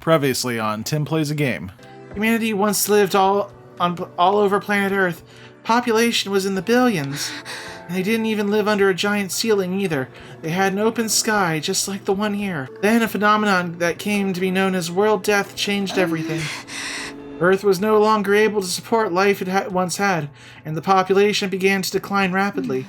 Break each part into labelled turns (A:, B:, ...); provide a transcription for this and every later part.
A: Previously on Tim Plays a Game. Humanity once lived all over planet Earth. Population was in the billions. And they didn't even live under a giant ceiling either. They had an open sky, just like the one here. Then a phenomenon that came to be known as world death changed everything. Earth was no longer able to support life it once had, and the population began to decline rapidly.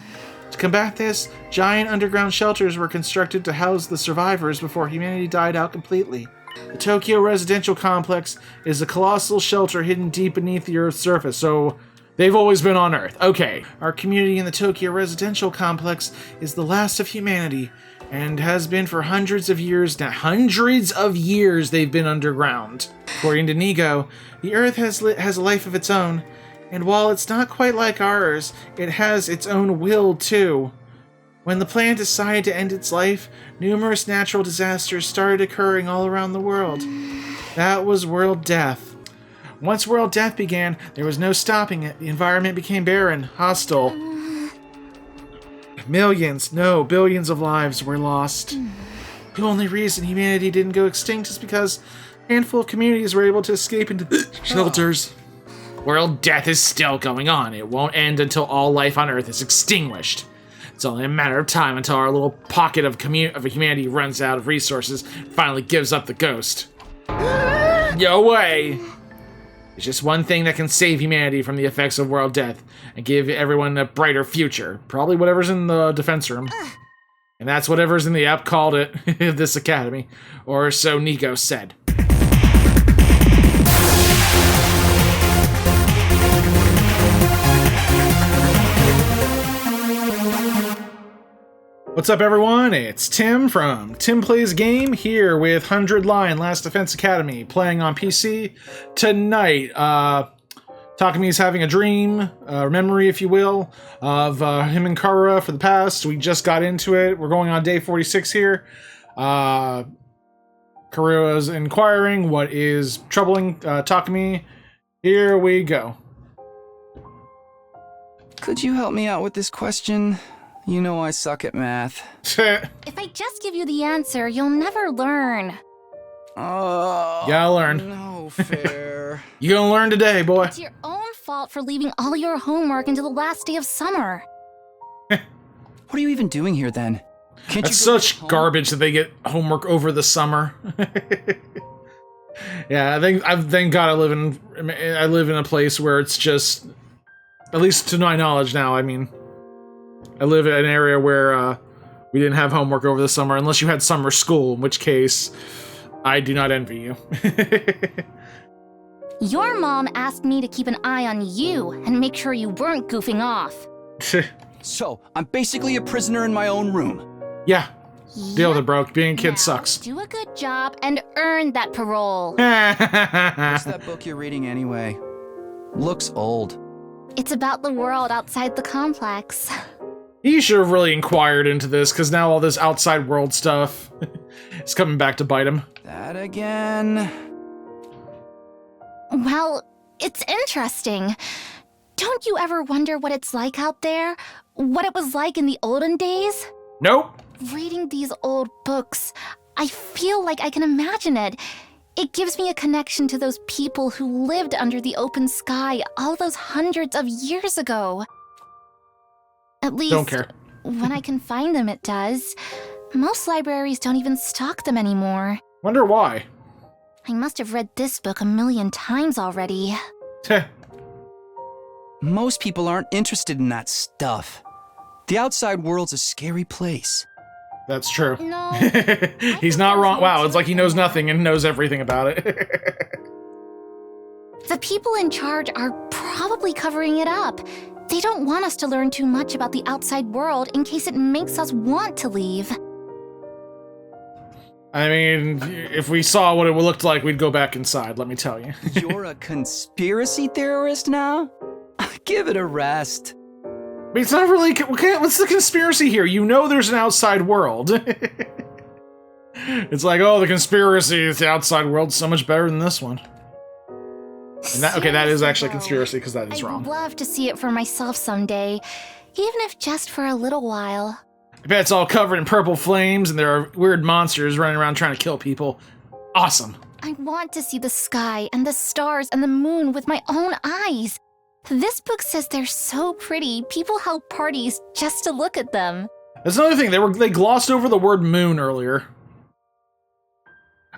A: To combat this, giant underground shelters were constructed to house the survivors before humanity died out completely. The Tokyo residential complex is a colossal shelter hidden deep beneath the Earth's surface, so they've always been on Earth. Okay. Our community in the Tokyo residential complex is the last of humanity, and has been for hundreds of years now. Hundreds of years they've been underground. According to Nigo, the Earth has a life of its own, and while it's not quite like ours, it has its own will too. When the planet decided to end its life, numerous natural disasters started occurring all around the world. That was world death. Once world death began, there was no stopping it. The environment became barren, hostile. Billions of lives were lost. The only reason humanity didn't go extinct is because a handful of communities were able to escape into shelters. World death is still going on. It won't end until all life on Earth is extinguished. It's only a matter of time until our little pocket of humanity runs out of resources and finally gives up the ghost. No way! It's just one thing that can save humanity from the effects of world death and give everyone a brighter future. Probably whatever's in the defense room. And that's whatever's in the app called it, this academy. Or so Nico said. What's up, everyone? It's Tim from Tim Plays Game here with 100 Line Last Defense Academy playing on PC tonight. Takumi's having a dream, memory, if you will, of him and Kara for the past. We just got into it. We're going on day 46 here. Kara's inquiring what is troubling Takumi. Here we go.
B: Could you help me out with this question? You know I suck at math.
C: If I just give you the answer, you'll never learn.
B: Oh,
A: you gotta learn.
B: No fair.
A: You gonna learn today, boy.
C: It's your own fault for leaving all your homework until the last day of summer.
B: What are you even doing here then? Can't
A: That's
B: you
A: such garbage that they get homework over the summer. Yeah, thank God I live in a place where it's just, at least to my knowledge now, I mean, I live in an area where we didn't have homework over the summer, unless you had summer school, in which case, I do not envy you.
C: Your mom asked me to keep an eye on you and make sure you weren't goofing off.
B: So, I'm basically a prisoner in my own room.
A: Yeah. Deal with it, bro. Being a kid sucks.
C: Do a good job and earn that parole.
B: What's that book you're reading anyway? Looks old.
C: It's about the world outside the complex.
A: You should have really inquired into this, because now all this outside world stuff is coming back to bite him.
B: That again.
C: Well, it's interesting. Don't you ever wonder what it's like out there? What it was like in the olden days?
A: Nope.
C: Reading these old books, I feel like I can imagine it. It gives me a connection to those people who lived under the open sky all those hundreds of years ago. At least,
A: don't care.
C: When I can find them, it does. Most libraries don't even stock them anymore.
A: Wonder why.
C: I must have read this book 1,000,000 times already.
B: Most people aren't interested in that stuff. The outside world's a scary place.
A: That's true.
C: No.
A: He's not wrong. Wow, it's like he knows nothing and knows everything about it.
C: The people in charge are probably covering it up. They don't want us to learn too much about the outside world in case it makes us want to leave.
A: I mean, if we saw what it looked like, we'd go back inside, let me tell you.
B: You're a conspiracy theorist now? Give it a rest.
A: But it's not really... Okay, what's the conspiracy here? You know there's an outside world. It's like, oh, the conspiracy is the outside world's so much better than this one. And that, okay, that is actually a conspiracy, because that is wrong.
C: I'd love to see it for myself someday, even if just for a little while.
A: I bet it's all covered in purple flames and there are weird monsters running around trying to kill people. Awesome.
C: I want to see the sky and the stars and the moon with my own eyes. This book says they're so pretty, people held parties just to look at them.
A: That's another thing, they glossed over the word moon earlier.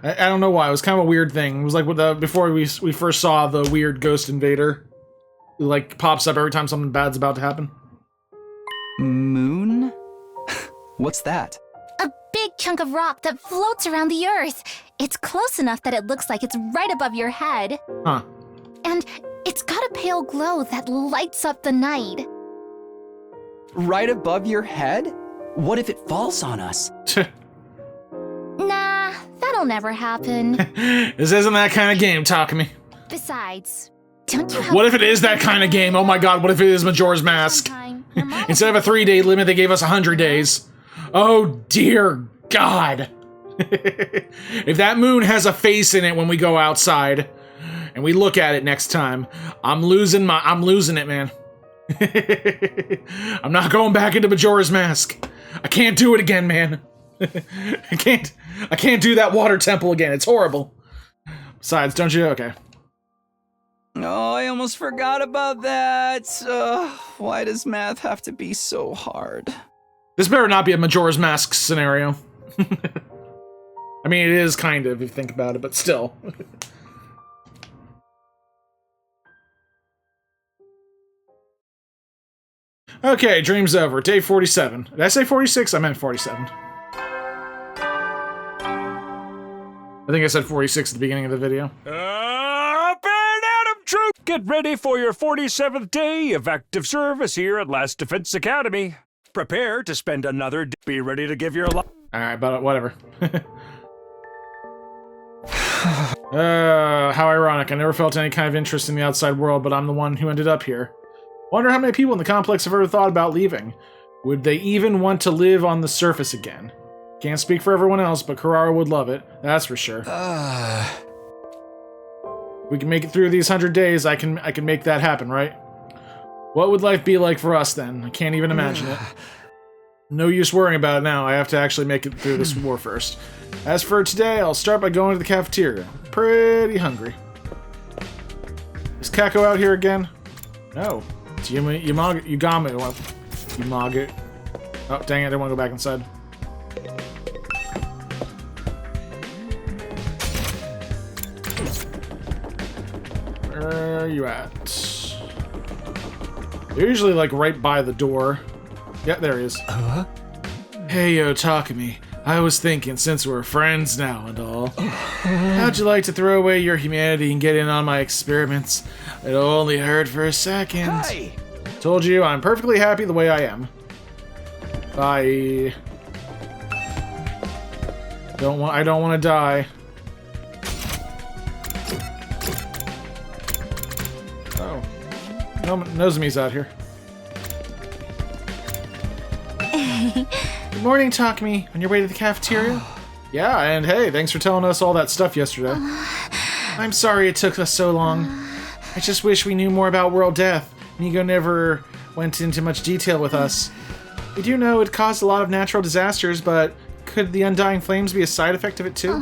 A: I don't know why, it was kind of a weird thing. It was like with before we first saw the weird ghost invader. It like pops up every time something bad's about to happen.
B: Moon? What's that?
C: A big chunk of rock that floats around the earth. It's close enough that it looks like it's right above your head.
A: Huh.
C: And it's got a pale glow that lights up the night.
B: Right above your head? What if it falls on us?
C: Nah, that'll never happen.
A: This isn't that kind of game, Takumi.
C: Besides, don't you have—
A: What if it is that kind of game? Oh my god, what if it is Majora's Mask?
C: sometime your mom—
A: Instead of a 3-day limit, they gave us 100 days. Oh dear god. If that moon has a face in it when we go outside and we look at it next time, I'm losing it, man. I'm not going back into Majora's Mask. I can't do it again, man. I can't do that water temple again. It's horrible. Besides, don't you? Okay.
B: Oh, I almost forgot about that. Why does math have to be so hard?
A: This better not be a Majora's Mask scenario. I mean, it is kind of, if you think about it, but still. Okay, dream's over. Day 47. Did I say 46? I meant 47. I think I said 46 at the beginning of the video.
D: Up and Adam Troop! Get ready for your 47th day of active service here at Last Defense Academy. Prepare to spend another day. Be ready to give your life.
A: Alright, but whatever. How ironic. I never felt any kind of interest in the outside world, but I'm the one who ended up here. Wonder how many people in the complex have ever thought about leaving. Would they even want to live on the surface again? Can't speak for everyone else, but Karara would love it. That's for sure. We can make it through these 100 days. I can make that happen, right? What would life be like for us then? I can't even imagine it. No use worrying about it now. I have to actually make it through this war first. As for today, I'll start by going to the cafeteria. Pretty hungry. Is Kako out here again? No. It's Yugame. Oh, dang it, I don't want to go back inside. Where are you at? They're usually, like, right by the door. Yeah, there he is. Hey, yo, Takumi. I was thinking, since we're friends now and all, how'd you like to throw away your humanity and get in on my experiments? It only hurt for a second.
D: Hi!
A: Told you, I'm perfectly happy the way I am. Bye. I don't want to die. Oh. No, Nozomi's out here. Good morning, Takumi. On your way to the cafeteria? Yeah, and hey, thanks for telling us all that stuff yesterday. I'm sorry it took us so long. I just wish we knew more about world death. Nigo never went into much detail with us. We do know it caused a lot of natural disasters, but could the undying flames be a side effect of it too?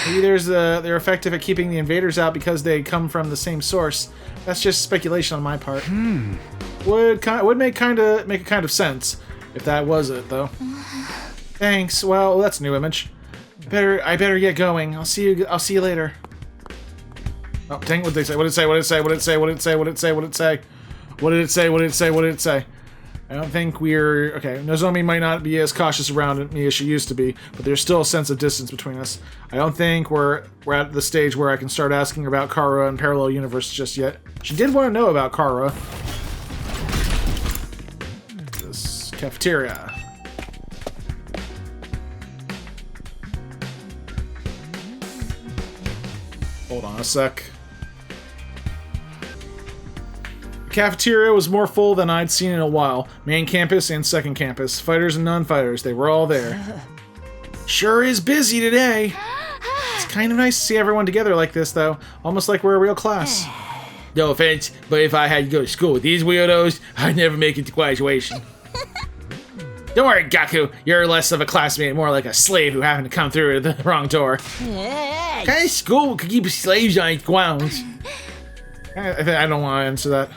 A: Maybe they're effective at keeping the invaders out because they come from the same source. That's just speculation on my part. Would make a kind of sense if that was it, though. Thanks. Well, that's a new image. I better get going. I'll see you later. Oh, dang, what did they say? What did it say? What did it say? What did it say? What did it say? What did it say? What did it say? What did it say? What did it say? What did it say? I don't think we're... Okay, Nozomi might not be as cautious around me as she used to be, but there's still a sense of distance between us. I don't think we're at the stage where I can start asking about Kara and Parallel Universe just yet. She did want to know about Kara. This cafeteria. Hold on a sec. The cafeteria was more full than I'd seen in a while. Main campus and second campus. Fighters and non-fighters, they were all there. Sure is busy today. It's kind of nice to see everyone together like this, though. Almost like we're a real class. No offense, but if I had to go to school with these weirdos, I'd never make it to graduation. Don't worry, Gaku. You're less of a classmate, more like a slave who happened to come through the wrong door. What kind of school could keep slaves on its grounds? I don't want to answer that.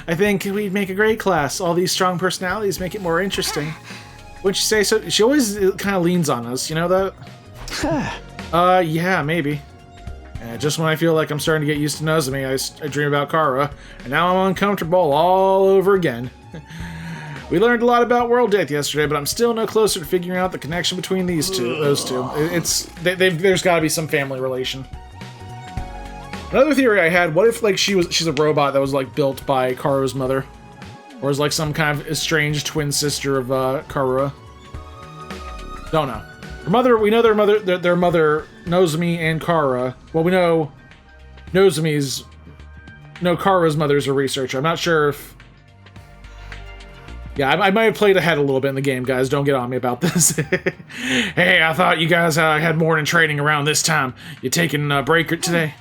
A: I think we'd make a great class. All these strong personalities make it more interesting. Wouldn't you say so? She always kind of leans on us, you know that? Yeah, maybe. Just when I feel like I'm starting to get used to Nozomi, I dream about Kara, and now I'm uncomfortable all over again. We learned a lot about World Death yesterday, but I'm still no closer to figuring out the connection between those two. There's got to be some family relation. Another theory I had: what if like she's a robot that was like built by Karu's mother, or is like some kind of estranged twin sister of Karua? Don't know. Her mother, we know their mother, Nozomi and Kara. Well, we know Nozomi's, Kara's mother's a researcher. I'm not sure if. Yeah, I might have played ahead a little bit in the game, guys. Don't get on me about this. Hey, I thought you guys had morning training around this time. You taking a break today?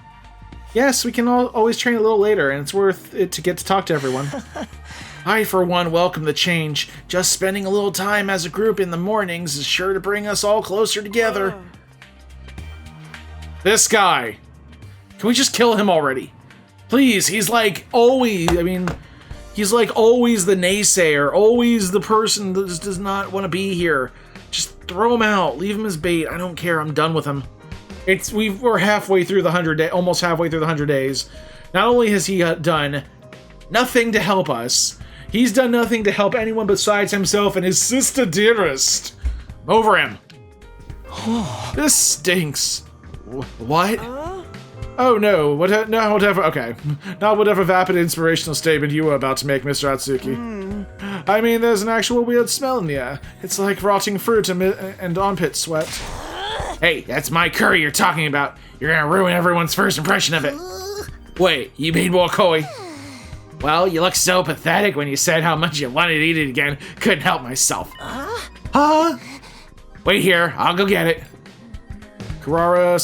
A: Yes, we can always train a little later, and it's worth it to get to talk to everyone. I, for one, welcome the change. Just spending a little time as a group in the mornings is sure to bring us all closer together. This guy. Can we just kill him already? Please, he's like always, he's like always the naysayer, always the person that just does not want to be here. Just throw him out, leave him as bait. I don't care, I'm done with him. We're halfway through the 100 days, almost halfway through the 100 days. Not only has he done nothing to help us, he's done nothing to help anyone besides himself and his sister dearest. Over him. This stinks. What? Oh no, whatever, okay. Not whatever vapid inspirational statement you were about to make, Mr. Atsuki. I mean, there's an actual weird smell in the air. It's like rotting fruit and armpit sweat. Hey, that's my curry you're talking about. You're gonna ruin everyone's first impression of it. Wait, you mean Wakoi? Well, you looked so pathetic when you said how much you wanted to eat it again. Couldn't help myself. Huh? Wait here, I'll go get it. Kurara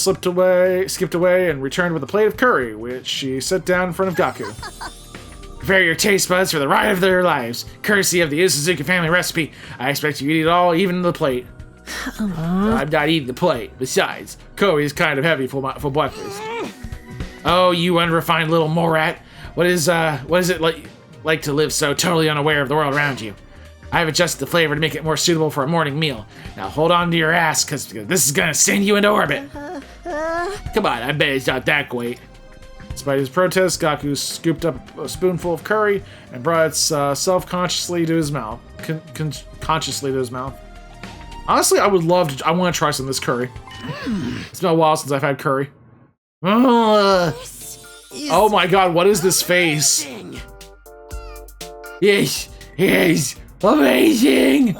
A: skipped away, and returned with a plate of curry, which she set down in front of Gaku. Prepare your taste buds for the ride of their lives. Courtesy of the Usuzuki family recipe, I expect you to eat it all, even the plate. I'm not eating the plate. Besides, curry is kind of heavy for breakfast. Oh, you unrefined little morat. What is it like to live so totally unaware of the world around you? I've adjusted the flavor to make it more suitable for a morning meal. Now hold on to your ass, because this is gonna send you into orbit. Come on, I bet it's not that great. Despite his protest, Gaku scooped up a spoonful of curry and brought it self-consciously to his mouth. Consciously to his mouth. Honestly, I want to try some of this curry. It's been a while since I've had curry. Oh my god, what is this face? Yes, amazing!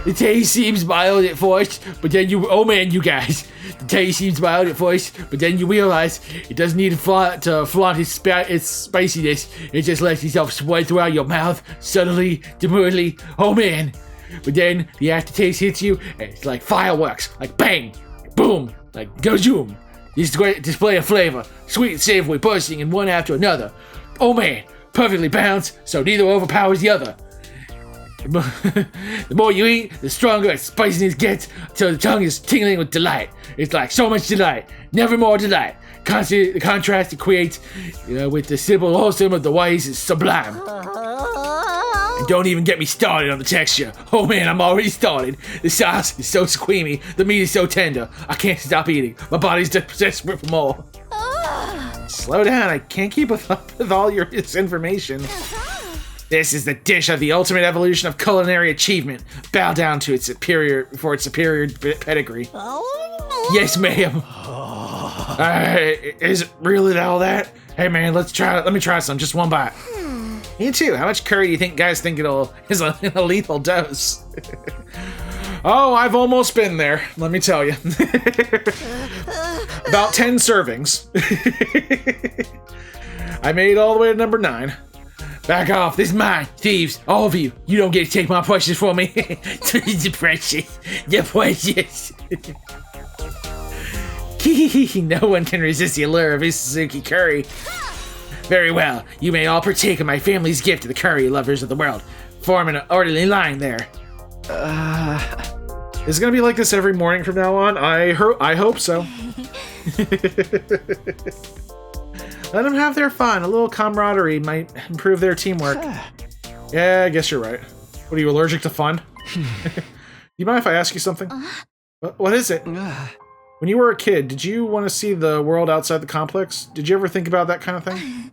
A: The taste seems mild at first, but then you guys. The taste seems mild at first, but then you realize it doesn't need to flaunt its spiciness. It just lets itself spread throughout your mouth, subtly, demurely. Oh man! But then the aftertaste hits you, and it's like fireworks, like bang, boom, like go-zoom. This great display of flavor, sweet and savory, bursting in one after another. Oh man, perfectly balanced, so neither overpowers the other. The more you eat, the stronger its spiciness gets, until the tongue is tingling with delight. It's like so much delight, never more delight. The contrast it creates with the simple wholesome of the ways is sublime. And don't even get me started on the texture. Oh man, I'm already started. The sauce is so squeamy, the meat is so tender. I can't stop eating. My body's desperate for more. Slow down, I can't keep up with all this information. This is the dish of the ultimate evolution of culinary achievement. Bow down to its superior pedigree. Yes, ma'am. Is it really all that? Hey man, let me try some, just one bite. Me too. How much curry do you think guys think is a lethal dose? Oh, I've almost been there, let me tell you. About 10 servings. I made it all the way to number 9. Back off, this is mine, thieves, all of you. You don't get to take my precious from me. The precious. No one can resist the allure of Suzuki curry. Very well, you may all partake of my family's gift to the curry lovers of the world. forming an orderly line there. Is it gonna be like this every morning from now on? I hope so. Let them have their fun. A little camaraderie might improve their teamwork. Yeah, I guess you're right. What, are you allergic to fun? You mind if I ask you something? What is it? When you were a kid, did you want to see the world outside the complex? Did you ever think about that kind of thing?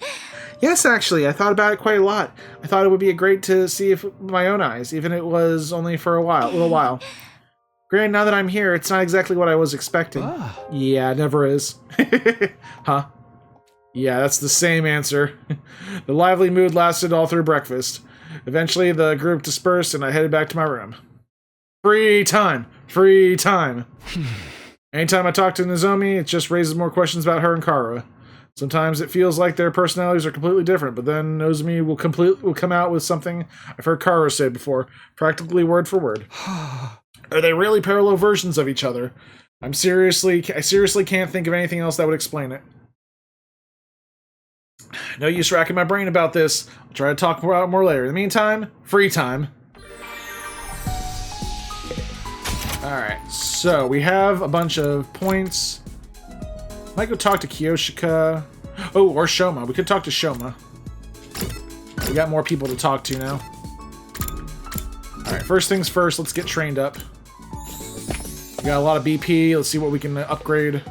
A: Yes, actually, I thought about it quite a lot. I thought it would be great to see it with my own eyes, even if it was only for a little while. Granted, now that I'm here, it's not exactly what I was expecting. Yeah, it never is. Huh? Yeah, that's the same answer. The lively mood lasted all through breakfast. Eventually, the group dispersed and I headed back to my room. Free time! Free time! Anytime I talk to Nozomi, it just raises more questions about her and Kara. Sometimes it feels like their personalities are completely different, but then Nozomi will come out with something I've heard Kara say before, practically word for word. Are they really parallel versions of each other? I seriously can't think of anything else that would explain it. No use racking my brain about this. I'll try to talk about it more later. In the meantime, free time. Alright, so we have a bunch of points. Might go talk to Kiyoshika. Oh, or Shoma. We could talk to Shoma. We got more people to talk to now. Alright, first things first, let's get trained up. We got a lot of BP. Let's see what we can upgrade.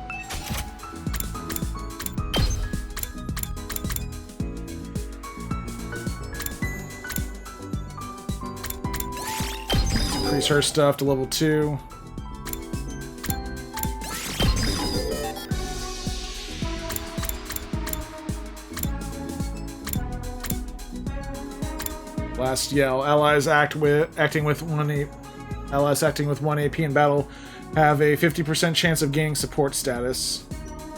A: Increase her stuff to level 2. Last yell. Allies acting with 1 AP in battle have a 50% chance of gaining support status.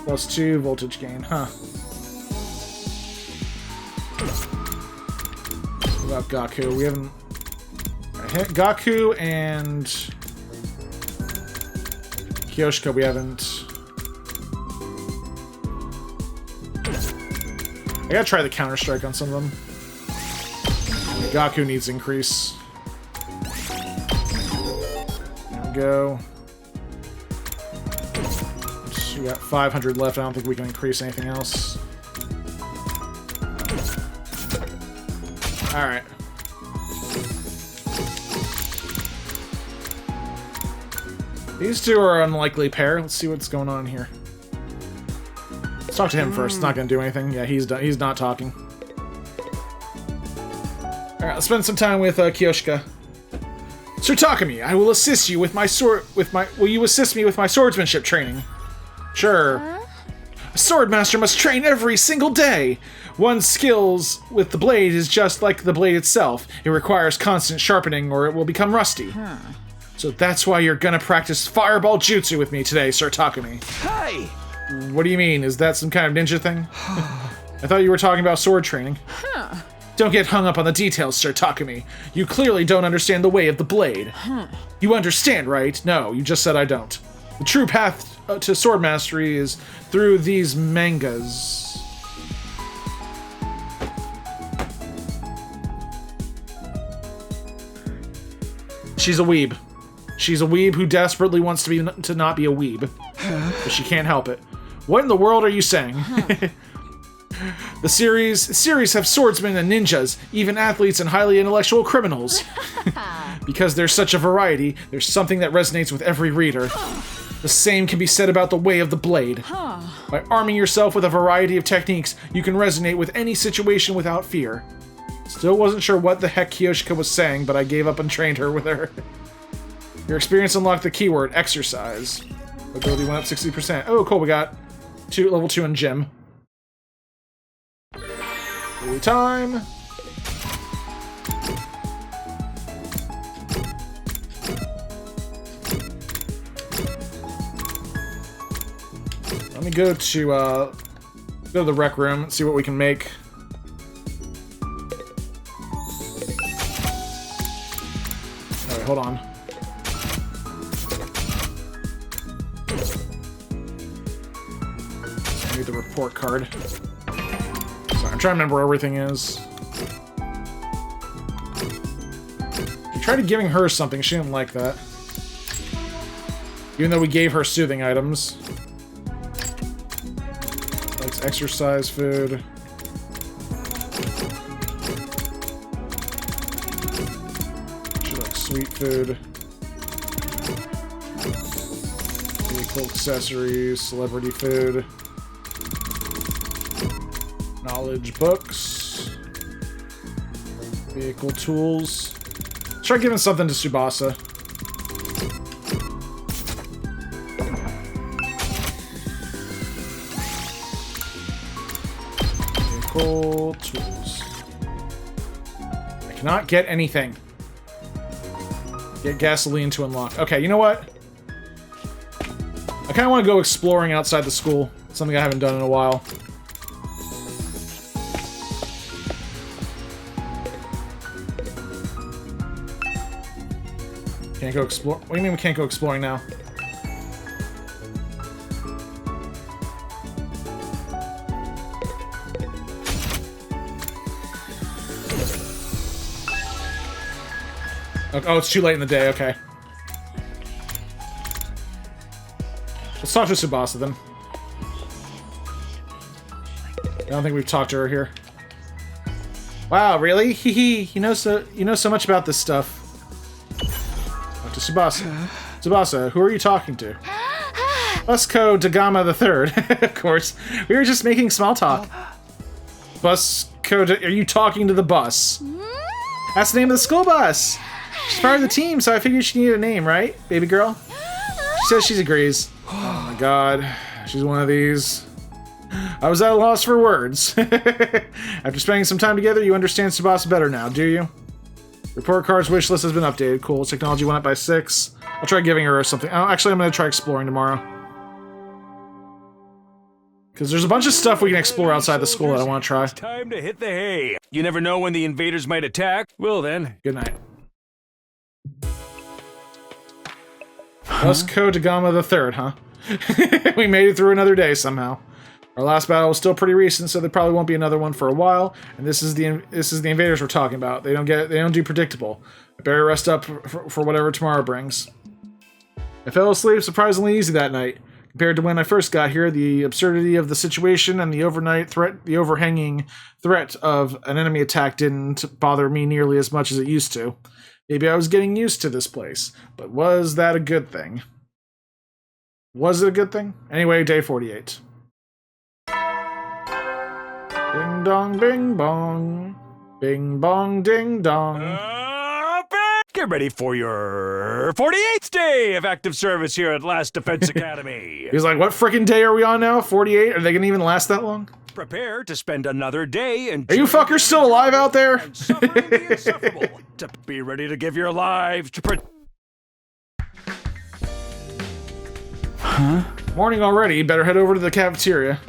A: +2 voltage gain. Huh. What about Gaku? We haven't hit Gaku and Kiyoshika. We haven't. I gotta try the counter strike on some of them. Gaku needs increase. There we go. So we got 500 left. I don't think we can increase anything else. Alright. These two are an unlikely pair. Let's see what's going on here. Let's talk to him first. It's not going to do anything. Yeah, he's not talking. Alright, let's spend some time with Kiyoshika. Sir Takumi, I will assist you with my will you assist me with my swordsmanship training? Sure. A swordmaster must train every single day. One's skills with the blade is just like the blade itself. It requires constant sharpening or it will become rusty. So that's why you're gonna practice fireball jutsu with me today, Sir Takumi.
B: Hey!
A: What do you mean? Is that some kind of ninja thing? I thought you were talking about sword training. Don't get hung up on the details, Sir Takumi. You clearly don't understand the way of the blade. You understand, right? No, you just said I don't. The true path to sword mastery is through these mangas. She's a weeb. She's a weeb who desperately wants to not be a weeb. But she can't help it. What in the world are you saying? The series have swordsmen and ninjas, even athletes and highly intellectual criminals. Because there's such a variety, there's something that resonates with every reader. The same can be said about the way of the blade. By arming yourself with a variety of techniques, you can resonate with any situation without fear. Still wasn't sure what the heck Kiyoshika was saying, but I gave up and trained her with her. Your experience unlocked the keyword, exercise. Ability went up 60%. Oh, cool, we got level 2 in gym. Free time. Let me go to the rec room and see what we can make. Alright, hold on. I need the report card. Sorry, I'm trying to remember where everything is. Tried giving her something. She didn't like that. Even though we gave her soothing items. Likes exercise food. She likes sweet food. Vehicle accessories, celebrity food. Knowledge books. Vehicle tools. Let's try giving something to Tsubasa. Vehicle tools. I cannot get anything. Get gasoline to unlock. Okay, you know what? I kind of want to go exploring outside the school. Something I haven't done in a while. Can't go explore. What do you mean we can't go exploring now? Oh, it's too late in the day. Okay. Let's talk to Tsubasa then. I don't think we've talked to her here. Wow, really? Hee hee. You know so much about this stuff. To Tsubasa. Tsubasa, who are you talking to? Busco Dagama III. Of course. We were just making small talk. Busco, are you talking to the bus? That's the name of the school bus. She's part of the team, so I figured she needed a name, right, baby girl? She says she agrees. Oh my god. She's one of these. I was at a loss for words. After spending some time together, you understand Tsubasa better now, do you? Report card's wish list has been updated. Cool. Technology went up by 6. I'll try giving her something. Oh, actually, I'm going to try exploring tomorrow. Because there's a bunch of stuff we can explore outside the school that I want to try.
D: It's time to hit the hay. You never know when the invaders might attack. Well then.
A: Good night. Busco Dagama III, huh? We made it through another day somehow. Our last battle was still pretty recent, so there probably won't be another one for a while. And this is the invaders we're talking about. They don't do predictable. I better rest up for whatever tomorrow brings. I fell asleep surprisingly easy that night. Compared to when I first got here, the absurdity of the situation and the overhanging threat of an enemy attack didn't bother me nearly as much as it used to. Maybe I was getting used to this place, but was that a good thing? Was it a good thing? Anyway, day 48. Ding dong, bing bong. Bing bong, ding dong.
D: Get ready for your 48th day of active service here at Last Defense Academy.
A: He's like, what frickin' day are we on now? 48? Are they gonna even last that long?
D: Prepare to spend another day and
A: are you fuckers still alive out there?
D: And suffering the insufferable. To be ready to give your lives to
A: Huh? Morning already. Better head over to the cafeteria.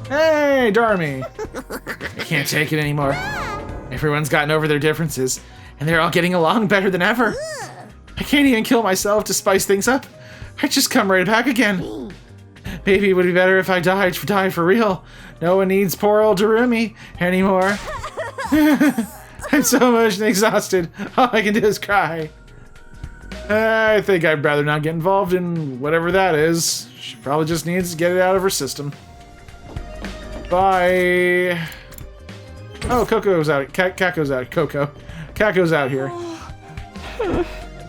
A: Hey, Darmy! I can't take it anymore. Everyone's gotten over their differences, and they're all getting along better than ever. I can't even kill myself to spice things up. I just come right back again. Maybe it would be better if I died for real. No one needs poor old Darumi anymore. I'm so emotionally exhausted. All I can do is cry. I think I'd rather not get involved in whatever that is. She probably just needs to get it out of her system. Bye. Oh, Coco's out. Kako's out. Coco. Kako's out here.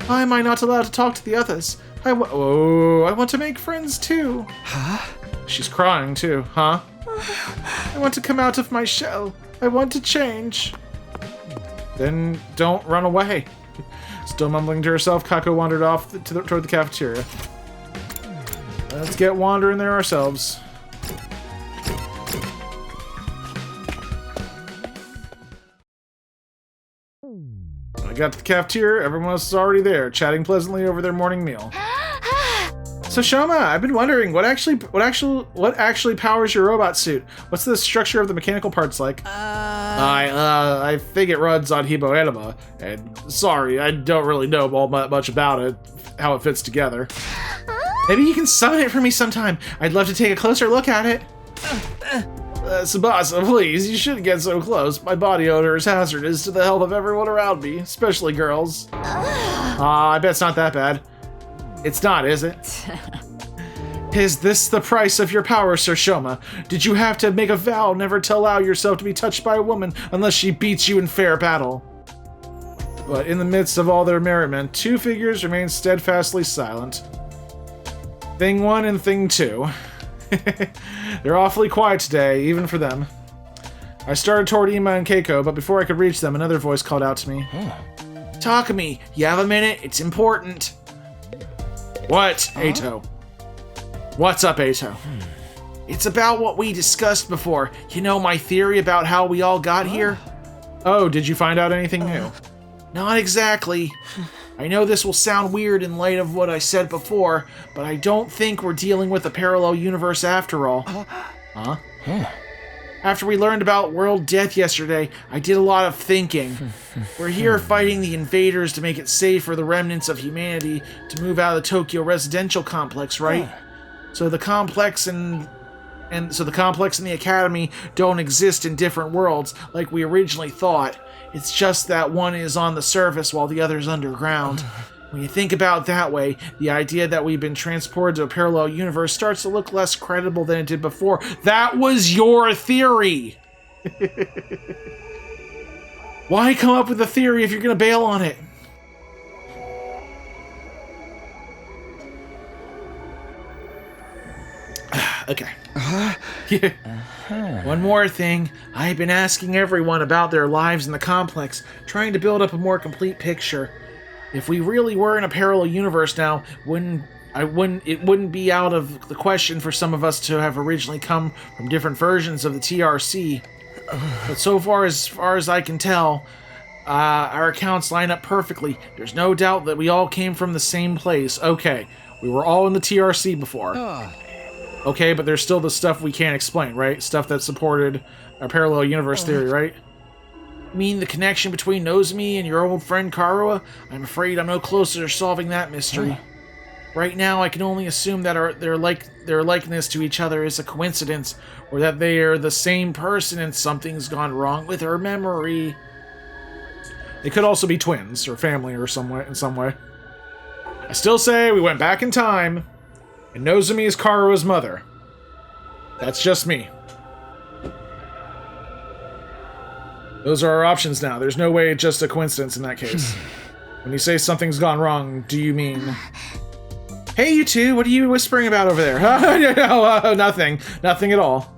A: Why am I not allowed to talk to the others? I want to make friends too. Huh? She's crying too, huh? I want to come out of my shell. I want to change. Then don't run away. Still mumbling to herself, Kako wandered off toward the cafeteria. Let's get wandering there ourselves. I got to the cafeteria, everyone else is already there, chatting pleasantly over their morning meal. So Shoma, I've been wondering, what actually powers your robot suit? What's the structure of the mechanical parts like? I think it runs on Hibo Anima, and sorry, I don't really know all much about it, how it fits together. Maybe you can summon it for me sometime. I'd love to take a closer look at it. Tsubasa, please, you shouldn't get so close. My body odor is hazardous to the health of everyone around me, especially girls. I bet it's not that bad. It's not, is it? Is this the price of your power, Sir Shoma? Did you have to make a vow never to allow yourself to be touched by a woman unless she beats you in fair battle? But in the midst of all their merriment, two figures remain steadfastly silent. Thing 1 and Thing 2. They're awfully quiet today, even for them. I started toward Ima and Keiko, but before I could reach them, another voice called out to me. Takumi, you have a minute? It's important. What, Eito? What's up, Eito? It's about what we discussed before. You know my theory about how we all got here? Oh, did you find out anything new? Not exactly. I know this will sound weird in light of what I said before, but I don't think we're dealing with a parallel universe after all. Huh? After we learned about world death yesterday, I did a lot of thinking. We're here fighting the invaders to make it safe for the remnants of humanity to move out of the Tokyo residential complex, right? So the complex and the academy don't exist in different worlds like we originally thought. It's just that one is on the surface while the other's underground. When you think about it that way, the idea that we've been transported to a parallel universe starts to look less credible than it did before. That was your theory! Why come up with a theory if you're gonna bail on it? Okay. One more thing. I've been asking everyone about their lives in the complex, trying to build up a more complete picture. If we really were in a parallel universe now, it wouldn't be out of the question for some of us to have originally come from different versions of the TRC. But so far as I can tell, our accounts line up perfectly. There's no doubt that we all came from the same place. Okay, we were all in the TRC before. Okay, but there's still the stuff we can't explain, right? Stuff that supported our parallel universe theory, right? You mean the connection between Nozomi and your old friend Karuha? I'm afraid I'm no closer to solving that mystery. Right now, I can only assume that their likeness to each other is a coincidence, or that they are the same person and something's gone wrong with her memory. They could also be twins, or family, or in some way. I still say we went back in time, and Nozomi is Karuha's mother. That's just me. Those are our options now. There's no way it's just a coincidence in that case. When you say something's gone wrong, do you mean... Hey, you two, what are you whispering about over there? Nothing. Nothing at all.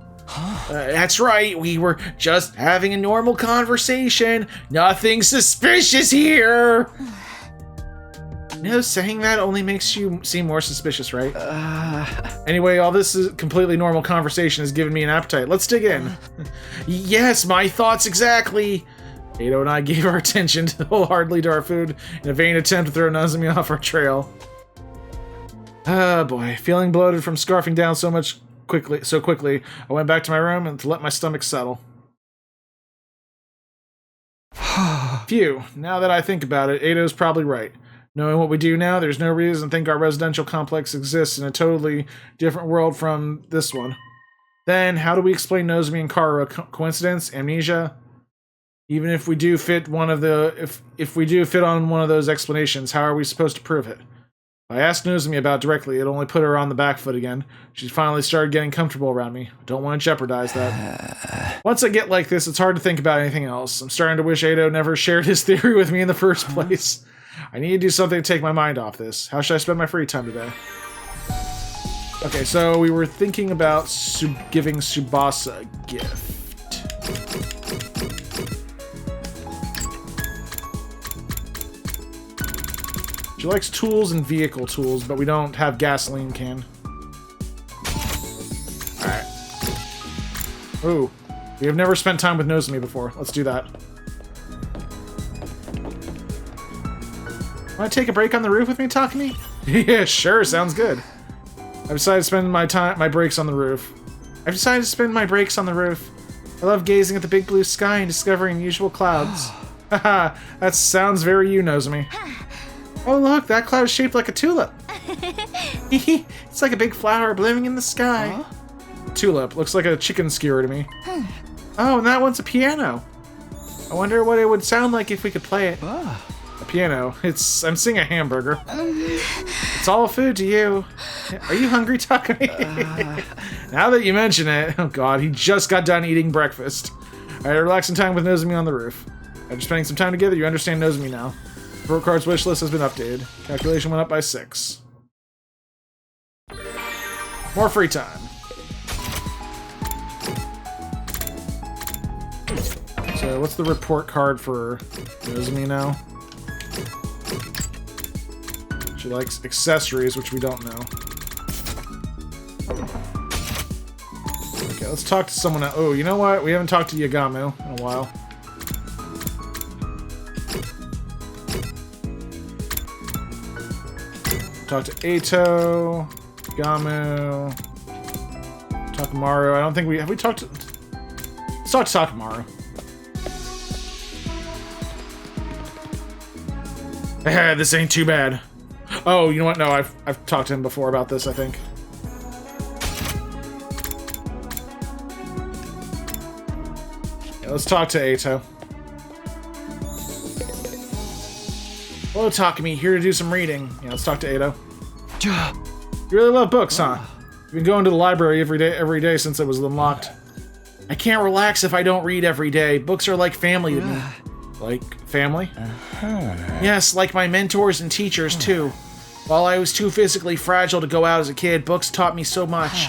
A: That's right, we were just having a normal conversation. Nothing suspicious here! No, saying that only makes you seem more suspicious, right? Anyway, all this is completely normal conversation has given me an appetite. Let's dig in. Yes, my thoughts exactly. Eito and I gave our attention wholeheartedly to our food in a vain attempt to throw Nozomi off our trail. Oh boy, feeling bloated from scarfing down so quickly, I went back to my room and to let my stomach settle. Phew, now that I think about it, Eito's probably right. Knowing what we do now, there's no reason to think our residential complex exists in a totally different world from this one. Then, how do we explain Nozomi and Karuha? Coincidence? Amnesia? Even if we do fit one of the... If we do fit on one of those explanations, how are we supposed to prove it? If I asked Nozomi about it directly, it only put her on the back foot again. She finally started getting comfortable around me. I don't want to jeopardize that. Once I get like this, it's hard to think about anything else. I'm starting to wish Eito never shared his theory with me in the first place. I need to do something to take my mind off this. How should I spend my free time today? Okay, so we were thinking about giving Tsubasa a gift. She likes tools and vehicle tools, but we don't have gasoline can. Alright. Ooh. We have never spent time with Nozomi before. Let's do that. Want to take a break on the roof with me, Takumi? Yeah, sure, sounds good. I've decided to spend my breaks on the roof. I love gazing at the big blue sky and discovering unusual clouds. Haha, that sounds very you, Nozomi. Oh look, that cloud is shaped like a tulip. It's like a big flower blooming in the sky. tulip. Looks like a chicken skewer to me. Oh, and that one's a piano. I wonder what it would sound like if we could play it. A piano. I'm seeing a hamburger. It's all food to you. Are you hungry, Takumi? Now that you mention it, oh god, he just got done eating breakfast. Alright, relaxing time with Nozomi on the roof. After spending some time together, you understand Nozomi now. Report card's wish list has been updated. Calculation went up by 6. More free time. So, what's the report card for Nozomi now? She likes accessories, which we don't know. Okay, let's talk to someone else. Oh, you know what? We haven't talked to Yagamu in a while. Talk to Eito, Yagamu, Takamaru. I don't think have we talked to... Let's talk to Takamaru. This ain't too bad. Oh, you know what? No, I've talked to him before about this, I think. Yeah, let's talk to Eito. Hello, Takumi. Here to do some reading. Yeah, let's talk to Eito. You really love books, huh? You've been going to the library every day since it was unlocked. I can't relax if I don't read every day. Books are like family to me. Like family? Yes, like my mentors and teachers, too. While I was too physically fragile to go out as a kid, books taught me so much.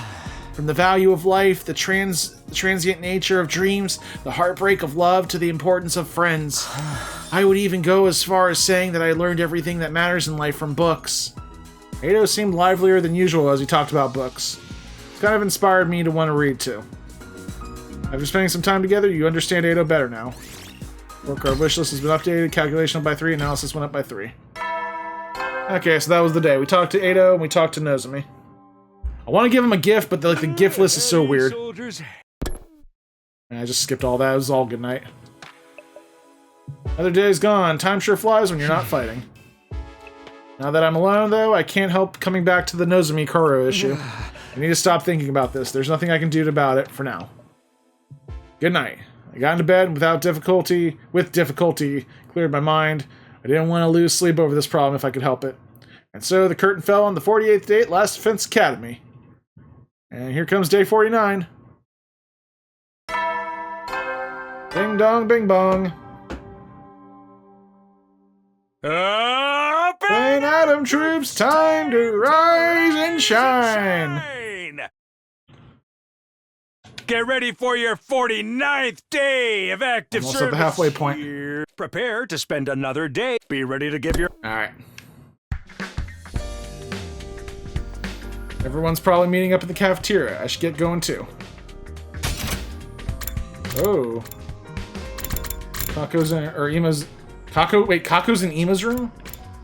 A: From the value of life, the transient nature of dreams, the heartbreak of love, to the importance of friends. I would even go as far as saying that I learned everything that matters in life from books. Eito seemed livelier than usual as he talked about books. It's kind of inspired me to want to read, too. After spending some time together, you understand Eito better now. Work card wish list has been updated, calculation up by 3, analysis went up by 3. Okay, so that was the day. We talked to Eito and we talked to Nozomi. I want to give him a gift, but the gift list is so weird. And I just skipped all that. It was all good night. Another day's gone. Time sure flies when you're not fighting. Now that I'm alone, though, I can't help coming back to the Nozomi Koro issue. I need to stop thinking about this. There's nothing I can do about it for now. Good night. I got into bed with difficulty, cleared my mind. I didn't want to lose sleep over this problem if I could help it. And so the curtain fell on the 48th day at Last Defense Academy. And here comes day 49. Ding dong, bing bong.
D: Up
A: Plain Atom troops, time to rise and shine.
D: Get ready for your 49th day of active
A: Almost
D: service.
A: at the halfway point.
D: Here. Prepare to spend another day. Be ready to give your...
A: Alright. Everyone's probably meeting up at the cafeteria. I should get going too. Oh. Kako's in... or Ima's... Kako's in Ima's room?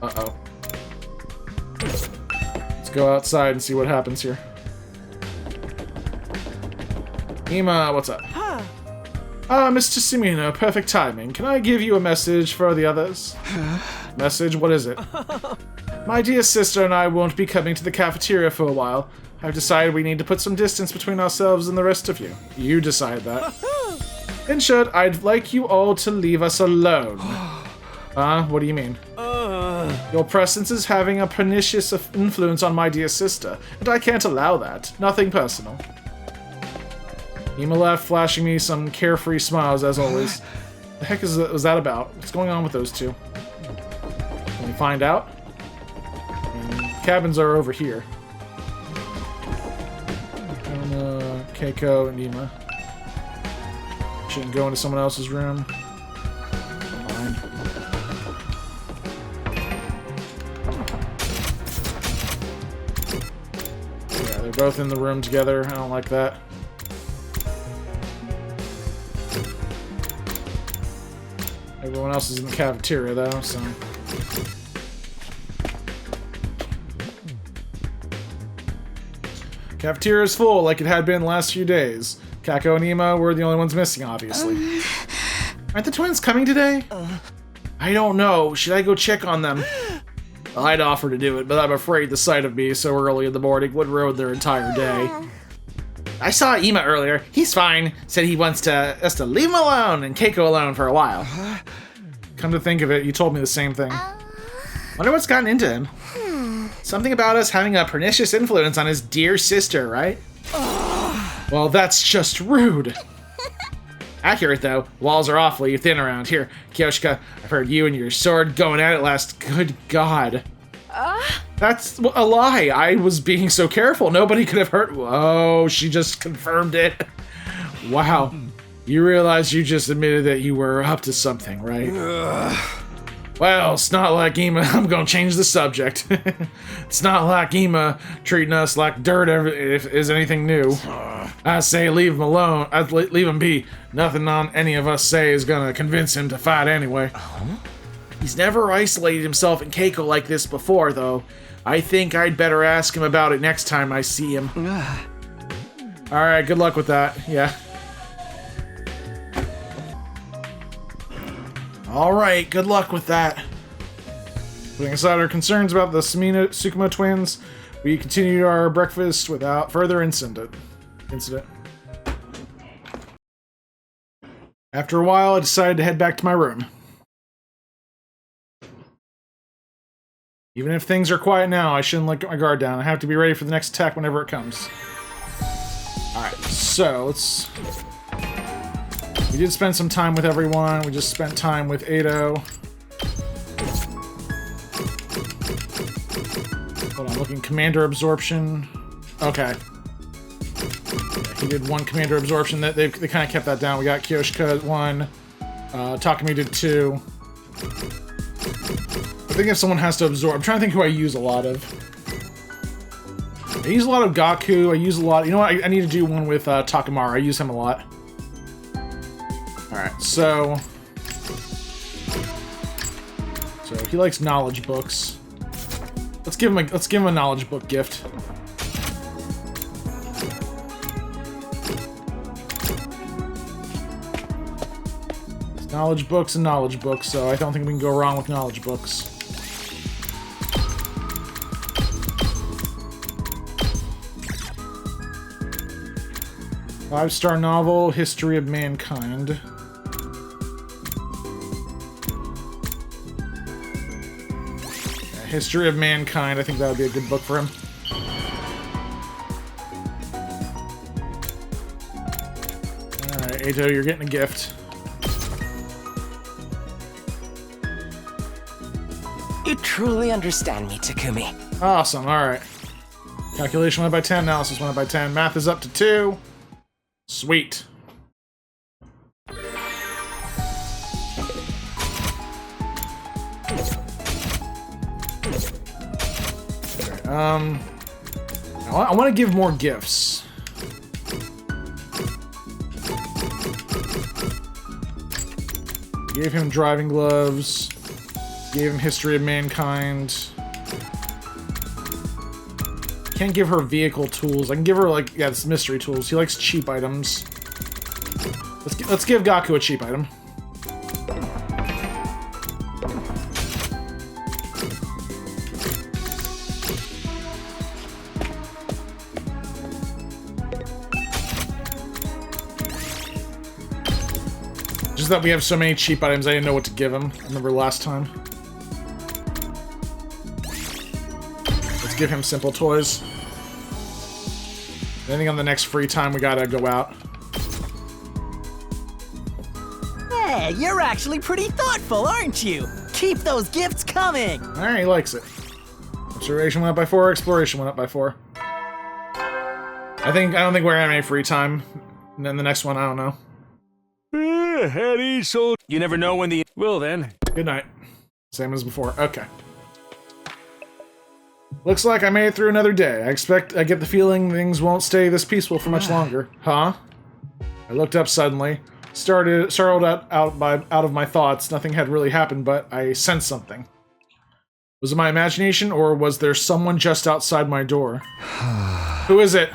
A: Uh-oh. Let's go outside and see what happens here. Ima, what's up? Mr. Sumino, perfect timing. Can I give you a message for the others? Message? What is it? My dear sister and I won't be coming to the cafeteria for a while. I've decided we need to put some distance between ourselves and the rest of you. You decide that. In short, I'd like you all to leave us alone. What do you mean? Your presence is having a pernicious influence on my dear sister, and I can't allow that. Nothing personal. Ima left, flashing me some carefree smiles, as always. The heck was that about? What's going on with those two? Can we find out? Cabins are over here. Keiko and Ima. Shouldn't go into someone else's room. Don't mind. Yeah, they're both in the room together. I don't like that. Everyone else is in the cafeteria, though, so... Cafeteria is full, like it had been the last few days. Kako and Ima were the only ones missing, obviously. Aren't the twins coming today? I don't know. Should I go check on them? I'd offer to do it, but I'm afraid the sight of me so early in the morning would ruin their entire day. I saw Ima earlier. He's fine. Said he wants us to leave him alone and Keiko alone for a while. Come to think of it, you told me the same thing. Wonder what's gotten into him. Something about us having a pernicious influence on his dear sister, right? Well, that's just rude. Accurate, though. Walls are awfully thin around here. Kyoshika, I've heard you and your sword going at it last. Good God. That's a lie. I was being so careful. Nobody could have hurt. Oh, she just confirmed it. Wow. You realize you just admitted that you were up to something, right? Well, it's not like Ima. I'm gonna change the subject. It's not like Ima treating us like dirt is anything new. I say leave him alone. I leave him be. Nothing on any of us say is gonna convince him to fight anyway. He's never isolated himself in Keiko like this before, though. I think I'd better ask him about it next time I see him. Alright, good luck with that. Yeah. Alright, good luck with that. Putting aside our concerns about the Tsukumo twins, we continued our breakfast without further incident. After a while, I decided to head back to my room. Even if things are quiet now, I shouldn't let my guard down. I have to be ready for the next attack whenever it comes. Alright, so let's... We did spend some time with everyone. We just spent time with Ado. Hold on, looking. Commander absorption. Okay. Yeah, he did 1 commander absorption. That they kind of kept that down. We got Kyoshika at 1. Takumi did 2. I think if someone has to absorb... I'm trying to think who I use a lot of. I use a lot of Gaku. I use a lot... You know what? I need to do one with Takamaru. I use him a lot. Alright, so he likes knowledge books. Let's give him a knowledge book gift. It's knowledge books and knowledge books, so I don't think we can go wrong with knowledge books. Five-star novel, History of Mankind. History of Mankind, I think that would be a good book for him. Alright, Ado, you're getting a gift.
E: You truly understand me, Takumi.
A: Awesome, alright. Calculation went up by 10, analysis went up by 10. Math is up to 2. Sweet. I want to give more gifts. Gave him driving gloves. Gave him History of Mankind. Can't give her vehicle tools. I can give her, like, yeah, it's mystery tools. He likes cheap items. Let's give Gaku a cheap item. Just that we have so many cheap items, I didn't know what to give him. I remember last time. Let's give him simple toys. I think on the next free time we gotta go out.
E: Hey, you're actually pretty thoughtful, aren't you? Keep those gifts coming!
A: Alright, he likes it. Observation went up by 4, exploration went up by 4. I don't think we're having any free time. And then the next one, I don't know.
D: Eddie, so you never know when the... Well then.
A: Good night. Same as before. Okay. Looks like I made it through another day. I get the feeling things won't stay this peaceful for much longer. Huh? I looked up suddenly. Startled out of my thoughts. Nothing had really happened, but I sensed something. Was it my imagination, or was there someone just outside my door? Who is it?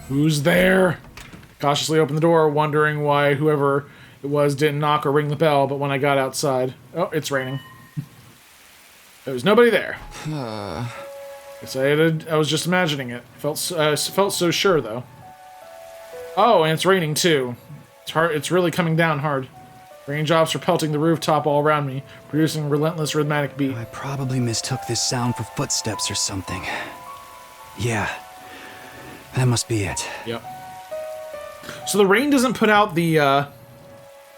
A: Who's there? Cautiously opened the door, wondering why whoever it was didn't knock or ring the bell, but when I got outside... Oh, it's raining. There was nobody there. I was just imagining it. Felt so sure though. Oh, and it's raining too. It's hard. It's really coming down hard. Raindrops are pelting the rooftop all around me, producing a relentless rhythmic beat.
B: I probably mistook this sound for footsteps or something. Yeah, that must be it.
A: Yep. So the rain doesn't put out the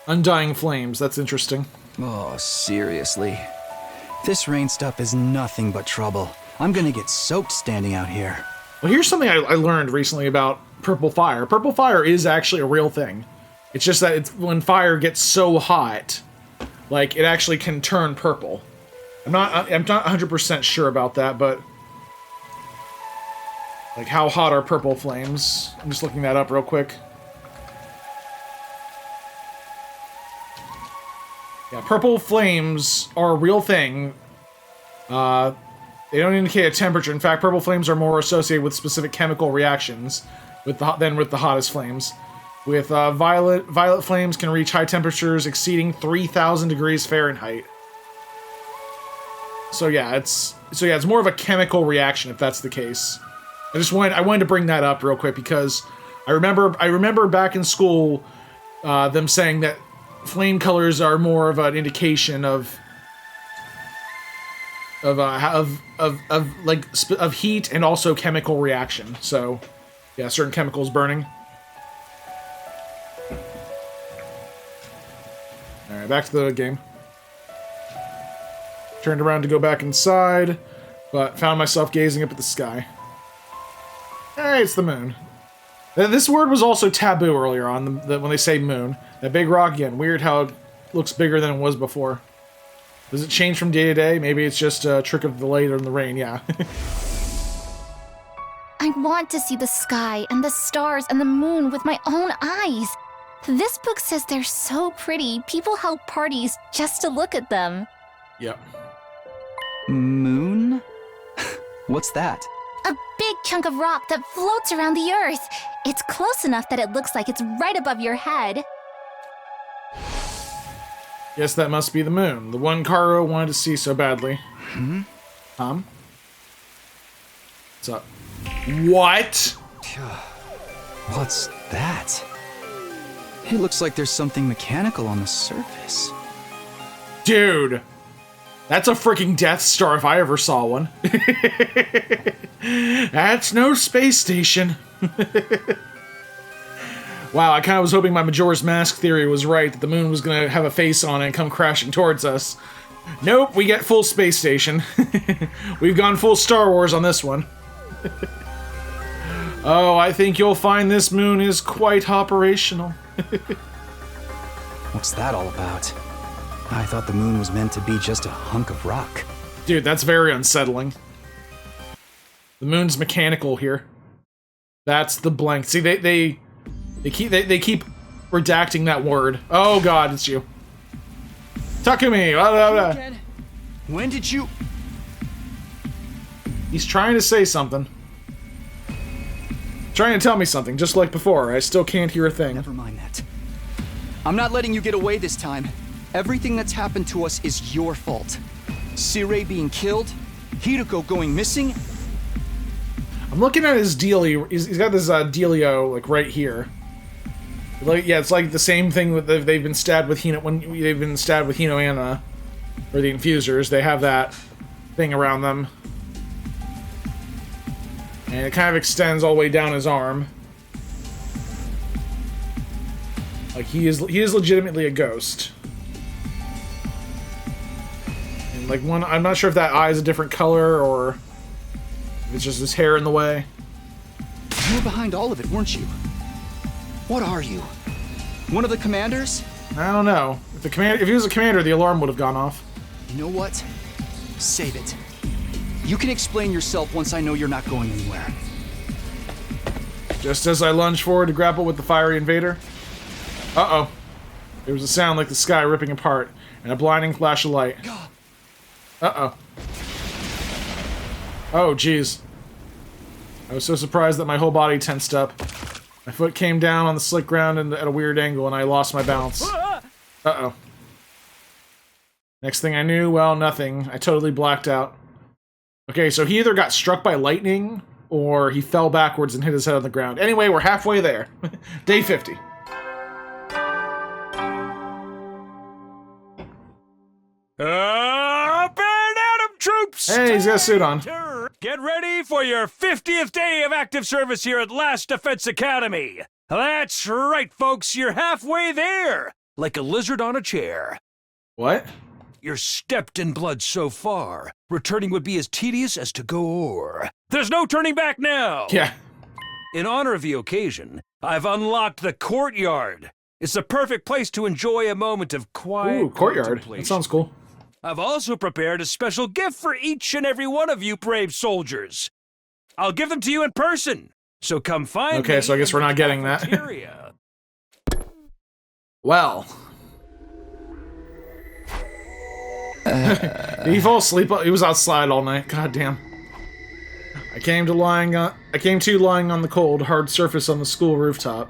A: undying flames. That's interesting.
B: Oh, seriously. This rain stuff is nothing but trouble. I'm gonna get soaked standing out here.
A: Well, here's something I learned recently about purple fire. Purple fire is actually a real thing. It's just that it's when fire gets so hot, like it actually can turn purple. I'm not 100% sure about that, but like how hot are purple flames? I'm just looking that up real quick. Yeah, purple flames are a real thing. They don't indicate a temperature. In fact, purple flames are more associated with specific chemical reactions than with the hottest flames. With violet flames can reach high temperatures exceeding 3,000 degrees Fahrenheit. So yeah, it's more of a chemical reaction if that's the case. I wanted to bring that up real quick because I remember back in school them saying that flame colors are more of an indication of heat and also chemical reaction. So yeah, certain chemicals burning. Alright, back to the game. Turned around to go back inside, but found myself gazing up at the sky. Hey, it's the moon. This word was also taboo earlier on, when they say moon. That big rock again. Weird how it looks bigger than it was before. Does it change from day to day? Maybe it's just a trick of the light or the rain, yeah.
C: I want to see the sky and the stars and the moon with my own eyes. This book says they're so pretty, people held parties just to look at them.
A: Yep.
B: Moon? What's that?
C: A big chunk of rock that floats around the earth. It's close enough that it looks like it's right above your head.
A: Guess that must be the moon. The one Karo wanted to see so badly. Tom? What's up? What?
B: What's that? It looks like there's something mechanical on the surface.
A: Dude! That's a freaking Death Star if I ever saw one. That's no space station. Wow, I kind of was hoping my Majora's Mask theory was right, that the moon was going to have a face on it and come crashing towards us. Nope, we get full space station. We've gone full Star Wars on this one. Oh, I think you'll find this moon is quite operational.
B: What's that all about? I thought the moon was meant to be just a hunk of rock.
A: Dude, that's very unsettling. The moon's mechanical here. That's the blank. See, they keep redacting that word. Oh god, it's you. Takumi! Blah, blah, blah.
B: When did you...
A: He's trying to say something. Trying to tell me something, just like before. I still can't hear a thing.
B: Never mind that. I'm not letting you get away this time. Everything that's happened to us is your fault. Sirei being killed, Hideko going missing.
A: I'm looking at his dealio. He's got this dealio like right here. Like yeah, it's like the same thing with they've been stabbed with Hino when they've been stabbed with Hino Anna, or the infusers. They have that thing around them, and it kind of extends all the way down his arm. Like he is legitimately a ghost. And like one, I'm not sure if that eye is a different color or if it's just his hair in the way.
B: You were behind all of it, weren't you? What are you? One of the commanders?
A: I don't know. If he was a commander, the alarm would have gone off.
B: You know what? Save it. You can explain yourself once I know you're not going anywhere.
A: Just as I lunge forward to grapple with the fiery invader. Uh-oh. There was a sound like the sky ripping apart, and a blinding flash of light. Uh-oh. Oh, jeez. I was so surprised that my whole body tensed up. My foot came down on the slick ground and at a weird angle, and I lost my balance. Uh-oh. Next thing I knew, well, nothing. I totally blacked out. Okay, so he either got struck by lightning or he fell backwards and hit his head on the ground. Anyway, we're halfway there. Day 50.
D: Up and at 'em, troops!
A: Hey, he's got a suit on.
D: Get ready for your 50th day of active service here at Last Defense Academy. That's right, folks, you're halfway there, like a lizard on a chair.
A: What?
D: You're stepped in blood so far. Returning would be as tedious as to go o'er. There's no turning back now!
A: Yeah.
D: In honor of the occasion, I've unlocked the courtyard. It's the perfect place to enjoy a moment of quiet
A: Ooh, courtyard. That
D: contemplation.
A: sounds cool.
D: I've also prepared a special gift for each and every one of you brave soldiers. I'll give them to you in person, so come find me.
A: Okay, so I guess we're not getting that.
D: Cafeteria.
A: Well. Did he fall asleep? He was outside all night. God damn. I came to lying on the cold, hard surface on the school rooftop.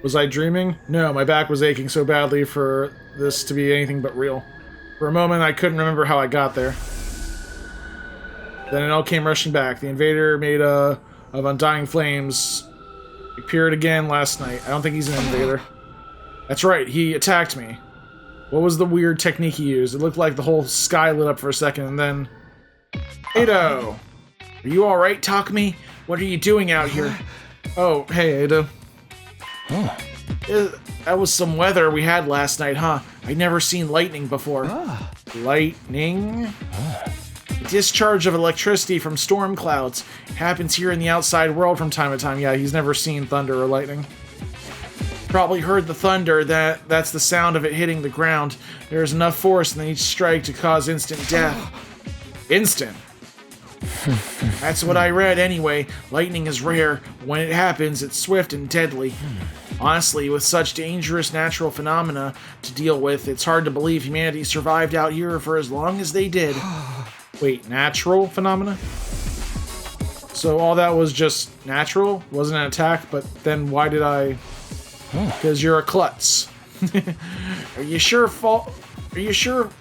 A: Was I dreaming? No, my back was aching so badly for this to be anything but real. For a moment, I couldn't remember how I got there. Then it all came rushing back. The invader made of undying flames appeared again last night. I don't think he's an invader. That's right, he attacked me. What was the weird technique he used? It looked like the whole sky lit up for a second, and then... Ado! Are you alright, Takumi? What are you doing out here? Oh, hey, Ado. That was some weather we had last night, huh? I'd never seen lightning before. Lightning? Discharge of electricity from storm clouds. Happens here in the outside world from time to time. Yeah, he's never seen thunder or lightning. Probably heard the thunder. That's the sound of it hitting the ground. There's enough force in each strike to cause instant death. Instant? That's what I read anyway. Lightning is rare. When it happens, it's swift and deadly. Honestly, with such dangerous natural phenomena to deal with, it's hard to believe humanity survived out here for as long as they did. Wait, natural phenomena? So all that was just natural? Wasn't an attack, but then why did I... Because you're a klutz. Are you sure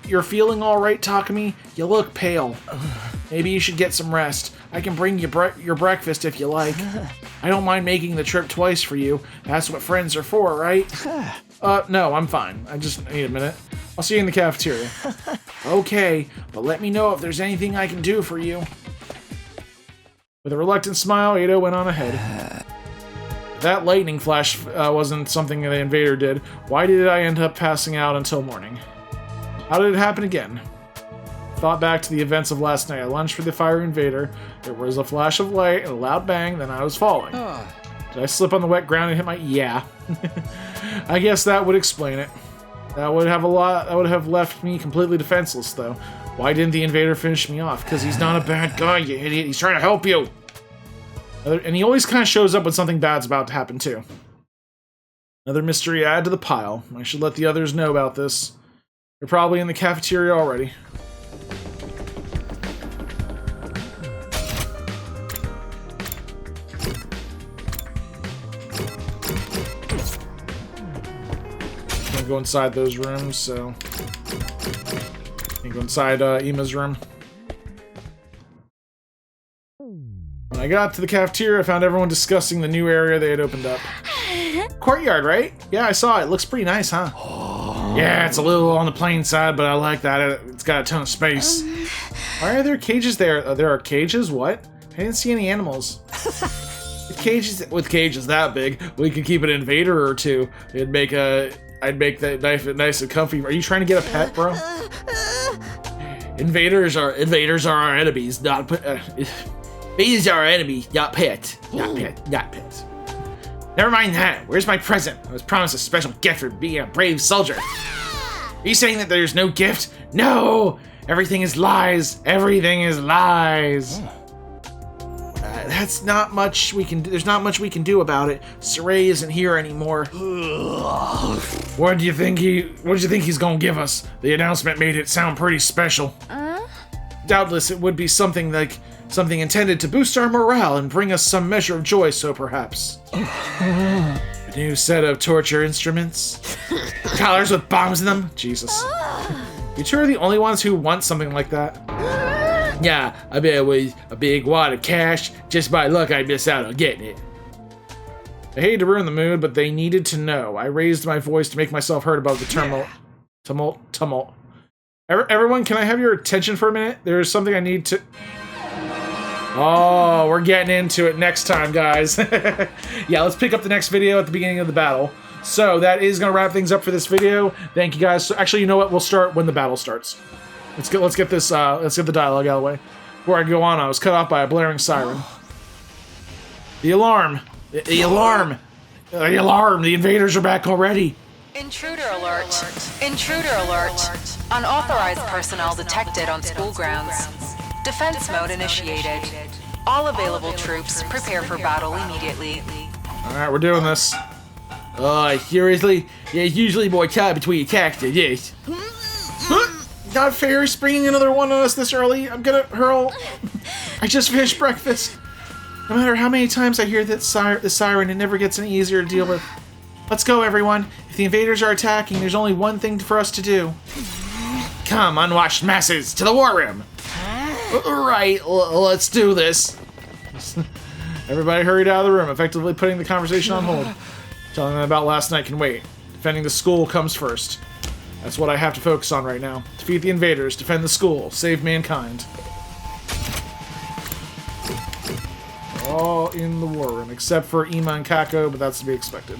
A: you're feeling alright, Takumi? You look pale. Maybe you should get some rest. I can bring you your breakfast if you like. I don't mind making the trip twice for you. That's what friends are for, right? No, I'm fine. I just need a minute. I'll see you in the cafeteria. Okay, but let me know if there's anything I can do for you. With a reluctant smile, Ado went on ahead. That lightning flash wasn't something the invader did. Why did I end up passing out until morning? How did it happen again? Thought back to the events of last night. I lunged for the fiery invader. There was a flash of light and a loud bang, then I was falling. Did I slip on the wet ground and hit my... Yeah. I guess that would explain it. That would have left me completely defenseless, though. Why didn't the invader finish me off? Because he's not a bad guy, you idiot. He's trying to help you. And he always kind of shows up when something bad's about to happen, too. Another mystery add to the pile. I should let the others know about this. They're probably in the cafeteria already. Can't go inside those rooms, so... Can't go inside Ima's room. When I got to the cafeteria, I found everyone discussing the new area they had opened up. Courtyard, right? Yeah, I saw it. It looks pretty nice, huh? Yeah, it's a little on the plain side, but I like that. It's got a ton of space. Why are there cages there? There are cages? What? I didn't see any animals. With cages that big, we could keep an invader or two. I'd make that nice and comfy. Are you trying to get a pet, bro? Invaders are our enemies, not Invaders are our enemy, not pet. Not pet. Never mind that. Where's my present? I was promised a special gift for being a brave soldier. Are you saying that there's no gift? No! Everything is lies. Everything is lies. That's not much we can do. There's not much we can do about it. Sirei isn't here anymore. What do you think he's gonna give us? The announcement made it sound pretty special. Doubtless it would be something intended to boost our morale and bring us some measure of joy, so perhaps. A new set of torture instruments? Collars with bombs in them? Jesus. You two are the only ones who want something like that. Yeah, I bet it was a big wad of cash. Just by luck, I miss out on getting it. I hated to ruin the mood, but they needed to know. I raised my voice to make myself heard above the tumult. Everyone, can I have your attention for a minute? There's something I need to... Oh, we're getting into it next time, guys. Yeah, let's pick up the next video at the beginning of the battle. So that is going to wrap things up for this video. Thank you, guys. So, actually, you know what? We'll start when the battle starts. Let's get the dialogue out of the way. Before I go on, I was cut off by a blaring siren. The alarm! The alarm! The alarm! The invaders are back already!
F: Intruder alert! Intruder alert! Unauthorized personnel detected on school grounds. Defense mode initiated. All available troops prepare for battle immediately.
A: Alright, we're doing this. Seriously? Yeah, it's usually more time between attacks than this. Not fair, springing another one on us this early. I'm gonna hurl. I just finished breakfast. No matter how many times I hear the siren, it never gets any easier to deal with. Let's go, everyone. If the invaders are attacking, there's only one thing for us to do. Come, unwashed masses, to the war room. Right, let's do this. Everybody hurried out of the room, effectively putting the conversation on hold. Telling them about last night can wait. Defending the school comes first. That's what I have to focus on right now. Defeat the invaders, defend the school, save mankind. All in the war room, except for Ima and Kako, but that's to be expected.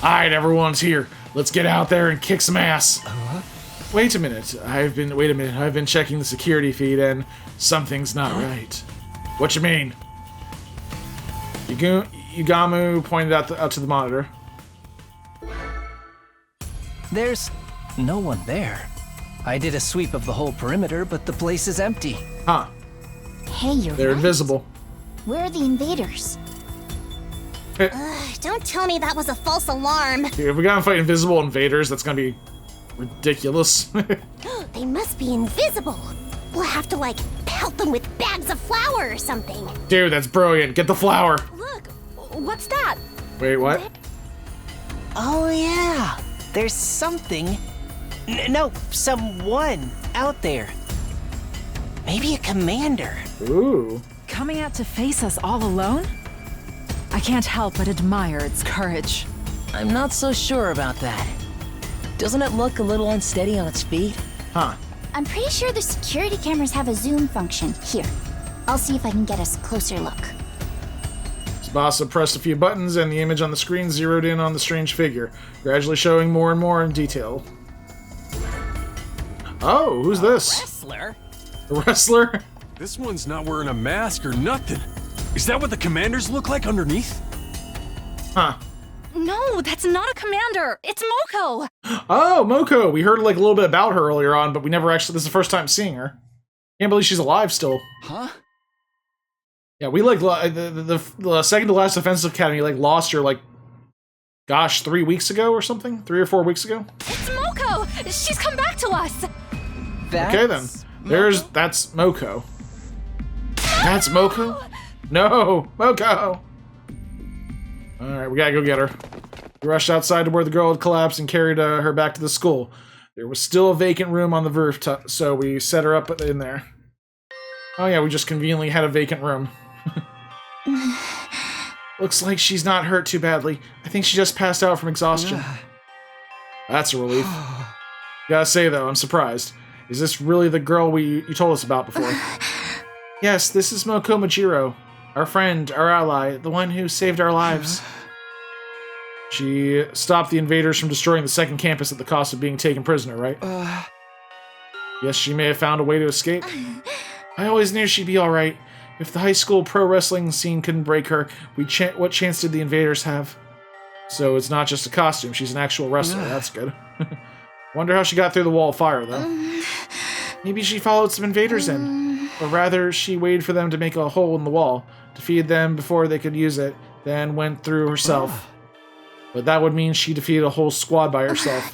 A: Alright, everyone's here. Let's get out there and kick some ass. Wait a minute. I've been checking the security feed and something's not right. What you mean? Yugamu pointed out to the monitor.
E: There's no one there. I did a sweep of the whole perimeter, but the place is empty.
A: Huh.
C: Hey, you're
A: They're
C: right.
A: invisible.
C: Where are the invaders?
G: Don't tell me that was a false alarm.
A: Dude, if we gotta fight invisible invaders, that's gonna be ridiculous.
G: They must be invisible. We'll have to, like, pelt them with bags of flour or something.
A: Dude, that's brilliant. Get the flour.
G: Look, what's that?
A: Wait, what?
E: Oh yeah, there's something. No, someone out there. Maybe a commander.
A: Ooh.
H: Coming out to face us all alone? I can't help but admire its courage.
E: I'm not so sure about that. Doesn't it look a little unsteady on its feet?
A: Huh.
C: I'm pretty sure the security cameras have a zoom function. Here, I'll see if I can get us a closer look.
A: Tsubasa pressed a few buttons and the image on the screen zeroed in on the strange figure, gradually showing more and more in detail. Oh, who's this?
E: Wrestler?
A: A wrestler?
I: This one's not wearing a mask or nothing. Is that what the commanders look like underneath?
A: Huh.
H: No, that's not a commander. It's Moko.
A: Oh, Moko. We heard like a little bit about her earlier on, but we never actually. This is the first time seeing her. Can't believe she's alive still.
B: Huh?
A: Yeah, we like the second to last defensive academy like lost her like, gosh, 3 weeks ago or something, 3 or 4 weeks ago.
H: It's Moko. She's come back to us.
A: Okay then. That's Moko. That's Moko? No, Moko. All right, we gotta go get her. We rushed outside to where the girl had collapsed and carried her back to the school. There was still a vacant room on the roof, so we set her up in there. Oh yeah, we just conveniently had a vacant room. Looks like she's not hurt too badly. I think she just passed out from exhaustion. That's a relief. Gotta say though, I'm surprised. Is this really the girl you told us about before? Yes, this is Moko Majiro. Our friend, our ally, the one who saved our lives. She stopped the invaders from destroying the second campus at the cost of being taken prisoner, right? Yes, she may have found a way to escape. I always knew she'd be alright. If the high school pro wrestling scene couldn't break her, what chance did the invaders have? So it's not just a costume, she's an actual wrestler, that's good. Wonder how she got through the wall of fire, though. Maybe she followed some invaders in. Or rather, she waited for them to make a hole in the wall, defeated them before they could use it, then went through herself. But that would mean she defeated a whole squad by herself.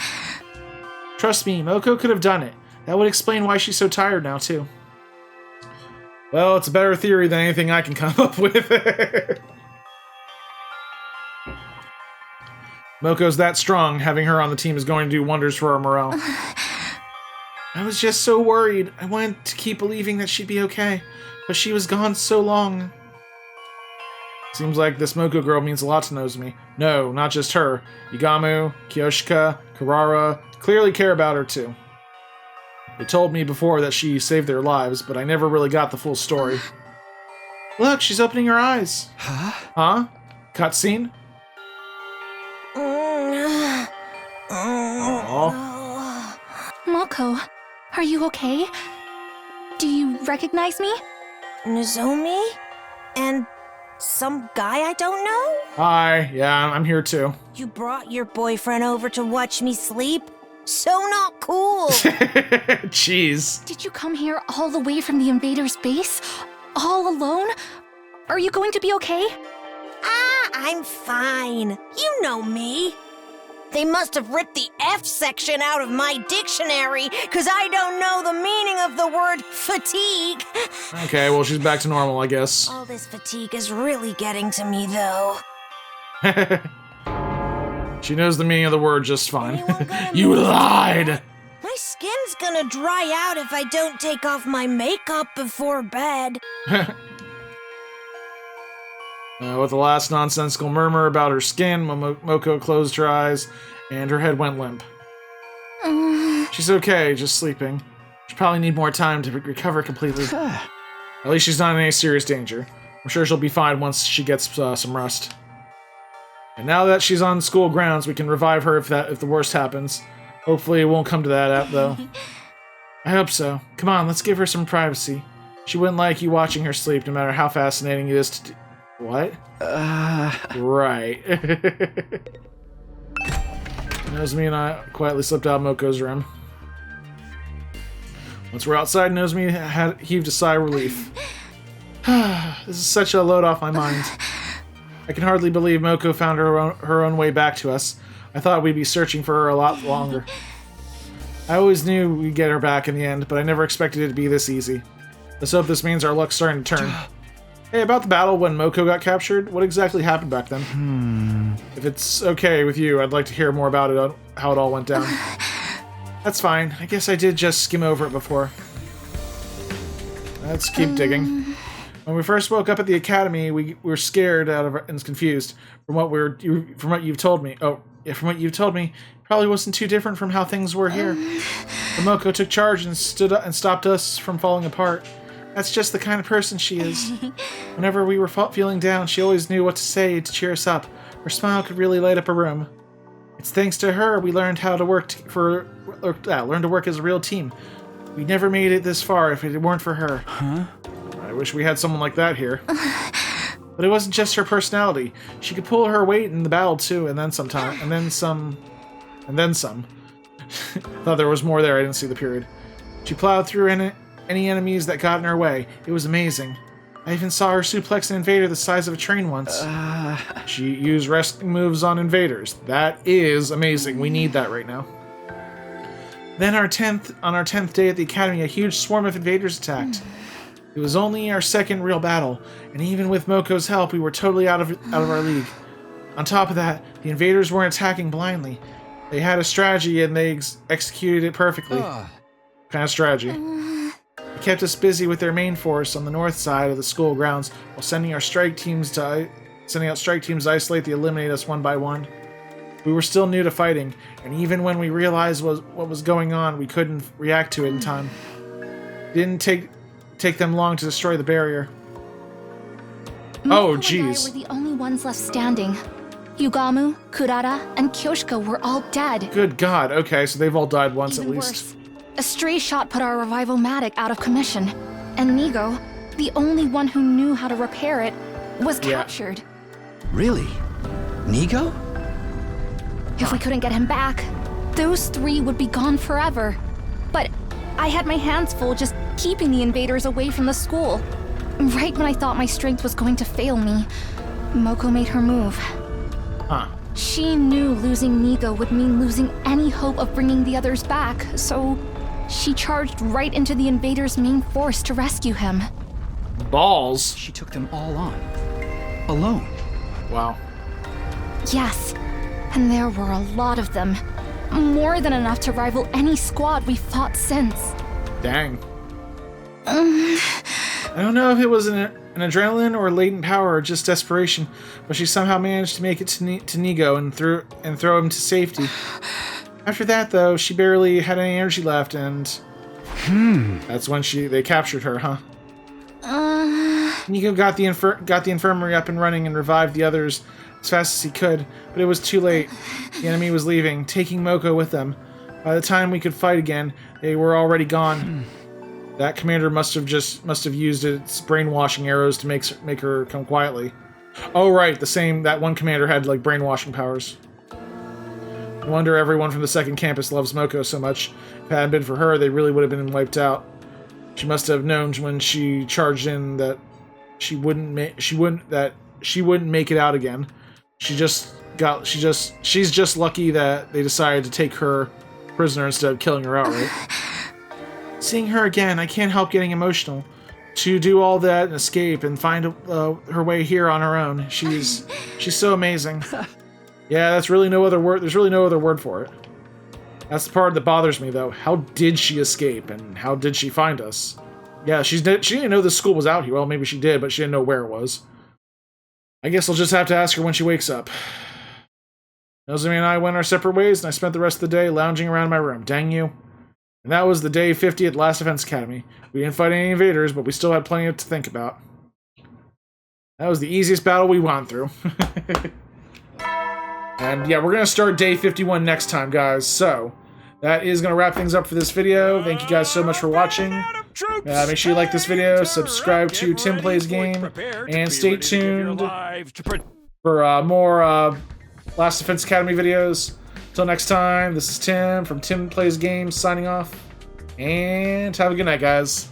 A: Trust me, Moko could have done it. That would explain why she's so tired now, too. Well, it's a better theory than anything I can come up with. Moko's that strong. Having her on the team is going to do wonders for our morale. I was just so worried. I wanted to keep believing that she'd be okay, but she was gone so long. Seems like this Moko girl means a lot to Nozomi. No, not just her. Igamu, Kyoshika, Karara clearly care about her too. They told me before that she saved their lives, but I never really got the full story. Look, she's opening her eyes. Huh? Cutscene? Aww.
C: Moko, are you okay? Do you recognize me?
G: Nozomi? And some guy I don't know?
A: Hi, yeah, I'm here too.
G: You brought your boyfriend over to watch me sleep? So not cool.
A: Jeez.
C: Did you come here all the way from the invaders' base? All alone? Are you going to be okay?
G: I'm fine. You know me. They must have ripped the F section out of my dictionary, because I don't know the meaning of the word fatigue.
A: Okay, well, she's back to normal, I guess.
G: All this fatigue is really getting to me, though.
A: She knows the meaning of the word just fine. You lied!
G: My skin's gonna dry out if I don't take off my makeup before bed.
A: With the last nonsensical murmur about her skin, Moko closed her eyes, and her head went limp. She's okay, just sleeping. She'll probably need more time to recover completely. At least she's not in any serious danger. I'm sure she'll be fine once she gets some rest. And now that she's on school grounds, we can revive her if the worst happens. Hopefully it won't come to that, though. I hope so. Come on, let's give her some privacy. She wouldn't like you watching her sleep, no matter how fascinating it is to What? Right. Nozomi and I quietly slipped out of Moko's room. Once we're outside, Nozomi heaved a sigh of relief. This is such a load off my mind. I can hardly believe Moko found her own way back to us. I thought we'd be searching for her a lot longer. I always knew we'd get her back in the end, but I never expected it to be this easy. Let's hope this means our luck's starting to turn. Hey, about the battle when Moko got captured, what exactly happened back then? If it's okay with you, I'd like to hear more about it, how it all went down. That's fine. I guess I did just skim over it before. Let's keep digging. When we first woke up at the academy, we were scared and confused. From what you've told me. Oh, yeah, from what you've told me, it probably wasn't too different from how things were here. But Moko took charge and stood up and stopped us from falling apart. That's just the kind of person she is. Whenever we were feeling down, she always knew what to say to cheer us up. Her smile could really light up a room. It's thanks to her we learned how to work learn to work as a real team. We never made it this far if it weren't for her. Huh? I wish we had someone like that here. But it wasn't just her personality. She could pull her weight in the battle too, and then some. Thought there was more there. I didn't see the period. She plowed through any enemies that got in her way. It was amazing. I even saw her suplex an invader the size of a train once. She used wrestling moves on invaders. That is amazing. We need that right now. Then on our 10th day at the academy, a huge swarm of invaders attacked. It was only our second real battle, and even with Moko's help, we were totally out of our league. On top of that, the invaders weren't attacking blindly. They had a strategy, and they executed it perfectly. Kind of strategy. They kept us busy with their main force on the north side of the school grounds, while sending out strike teams to isolate and eliminate us one by one. We were still new to fighting, and even when we realized what was going on, we couldn't react to it in time. It didn't take them long to destroy the barrier.
C: Moko
A: jeez.
C: and I were the only ones left standing. Yugamu, Kurara, and Kyoshika were all dead.
A: Good God. Okay, so they've all died once
C: Even
A: at least.
C: Worse, a stray shot put our revival-matic out of commission, and Nigo, the only one who knew how to repair it, was captured.
B: Really? Nigo?
C: If we couldn't get him back, those three would be gone forever. But I had my hands full just keeping the invaders away from the school. Right when I thought my strength was going to fail me, Moko made her move. She knew losing Nigo would mean losing any hope of bringing the others back, so she charged right into the invaders' main force to rescue him.
A: Balls.
B: She took them all on. Alone.
A: Wow.
C: Yes. And there were a lot of them. More than enough to rival any squad we fought since.
A: Dang. I don't know if it was an adrenaline or latent power or just desperation, but she somehow managed to make it to Nigo and throw him to safety. After that, though, she barely had any energy left, and that's when they captured her, huh? Nigo got the infirmary up and running and revived the others as fast as he could, but it was too late. The enemy was leaving, taking Moko with them. By the time we could fight again, they were already gone. That commander must have used its brainwashing arrows to make her come quietly. Oh right, that one commander had like brainwashing powers. No wonder everyone from the second campus loves Moko so much. If it hadn't been for her, they really would have been wiped out. She must have known when she charged in that she wouldn't make it out again. She's just lucky that they decided to take her prisoner instead of killing her outright. Seeing her again, I can't help getting emotional. To do all that and escape and find her way here on her own. She's so amazing. Yeah, that's really no other word. There's really no other word for it. That's the part that bothers me, though. How did she escape, and how did she find us? Yeah, she didn't know this school was out here. Well, maybe she did, but she didn't know where it was. I guess I'll just have to ask her when she wakes up. Nozomi and I went our separate ways, and I spent the rest of the day lounging around my room. Dang you. And that was the day 50 at Last Defense Academy. We didn't fight any invaders, but we still had plenty to think about. That was the easiest battle we went through. And yeah, we're going to start day 51 next time, guys. So, that is going to wrap things up for this video. Thank you guys so much for watching. Make sure you like this video, subscribe to TimPlaysAGame, and stay tuned for more Last Defense Academy videos. Until next time, this is Tim from TimPlaysAGame signing off, and have a good night, guys.